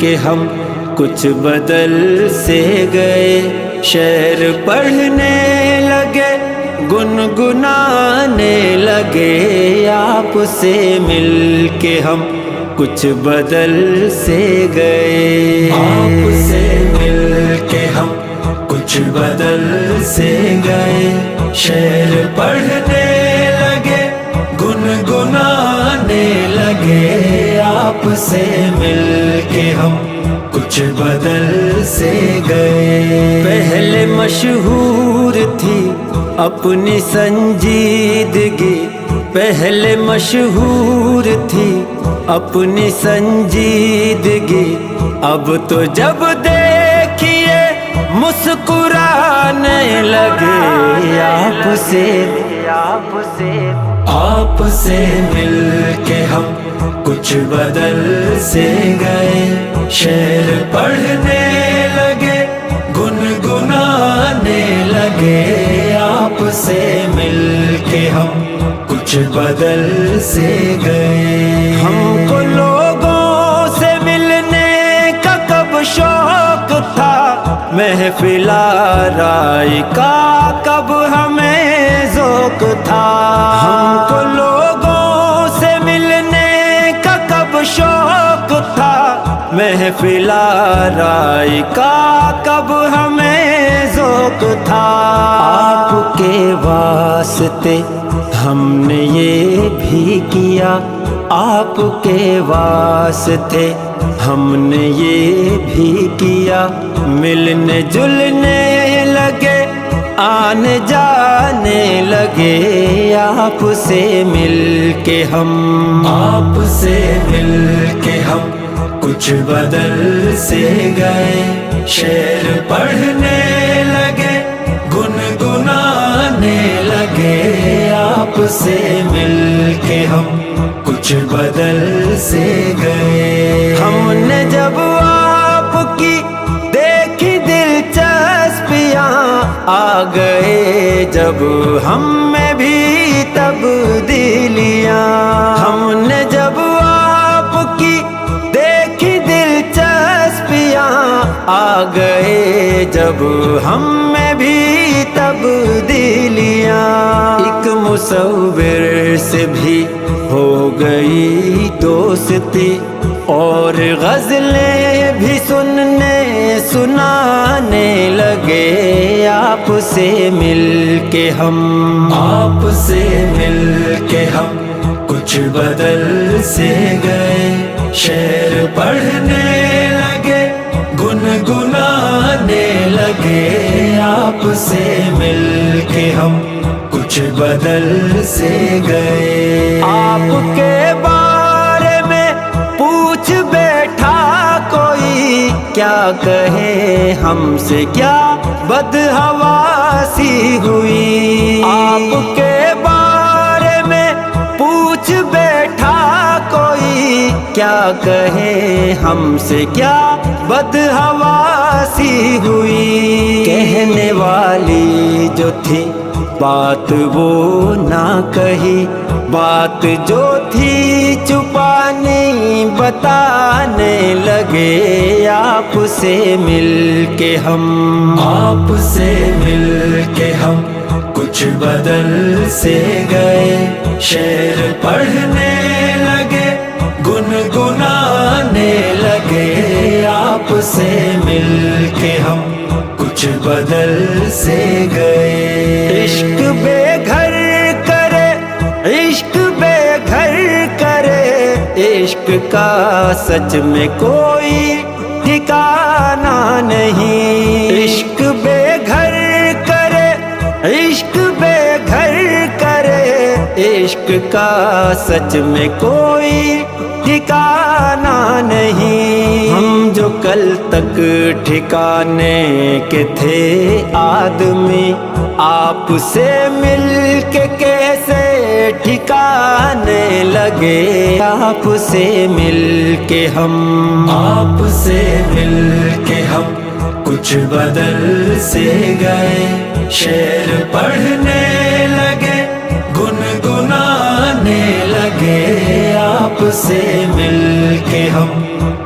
کے ہم کچھ بدل سے گئے، شعر پڑھنے لگے، گنگنانے لگے، آپ سے مل کے ہم کچھ بدل سے گئے، آپ سے مل کے ہم کچھ بدل سے گئے، شعر پڑھنے لگے، گنگنانے لگے، آپ سے مل کے ہم کچھ بدل سے گئے۔ پہلے مشہور تھی اپنی سنجیدگی، پہلے مشہور تھی اپنی سنجیدگی، اب تو جب دیکھیے مسکرانے لگے، آپ سے مل کے ہم کچھ بدل سے گئے، شعر پڑھنے لگے، گنگنانے لگے، آپ سے مل کے ہم کچھ بدل سے گئے۔ ہم کو لوگوں سے ملنے کا کب شوق تھا، محفل آرائی کا کب ہمیں ذوق تھا، ہم کو لوگوں سے ملنے کا کب شوق تھا، محفل آرائی کا کب ہمیں ذوق تھا، آپ کے واسطے ہم نے یہ بھی کیا، آپ کے واسطے ہم نے یہ بھی کیا، ملنے جلنے لگے، آنے جانے لگے، آپ سے مل کے ہم، آپ سے مل کے ہم کچھ بدل سے گئے، شعر پڑھنے لگے، گنگنانے لگے، آپ سے مل کے ہم کچھ بدل سے گئے۔ ہم نے جب آپ کی دیکھی دلچسپیاں، آ گئے جب ہم میں بھی تبدیلیاں، ہم نے جب آپ کی دیکھی دلچسپیاں، آ گئے جب ہم میں بھی تبدیلیاں، ایک مصور سے بھی ہو گئی دوستی، اور غزلیں بھی سننے سنانے لگے، آپ سے مل کے ہم، آپ سے مل کے ہم کچھ بدل سے گئے، شعر پڑھنے لگے، گنگنانے لگے، آپ سے مل کے ہم کچھ بدل سے گئے۔ آپ کے بارے میں پوچھ بیٹھا کوئی، کیا کہے ہم سے کیا بدحواسی ہوئی، آپ کے بارے میں پوچھ بیٹھا کوئی، کیا کہے ہم سے کیا بدحواسی ہوئی، کہنے والی جو تھی بات وہ نہ کہی، بات جو تھی چھپانی بتانے لگے، آپ سے مل کے ہم، آپ سے مل کے ہم کچھ بدل سے گئے، شعر پڑھنے لگے، گنگنانے لگے، آپ سے مل کے ہم کچھ بدل سے گئے۔ عشق بے گھر کرے، عشق بے گھر کرے، عشق کا سچ میں کوئی ٹھکانہ نہیں، عشق بے گھر کرے، عشق بے گھر کرے، عشق کا سچ میں کوئی ٹھکانہ نہیں، ہم جو کل تک ٹھکانے کے تھے آدمی، آپ سے مل کے کیسے ٹھکانے لگے، آپ سے مل کے ہم، آپ سے مل کے ہم کچھ بدل سے گئے، شعر پڑھنے لگے، گنگنانے لگے، آپ سے مل کے ہم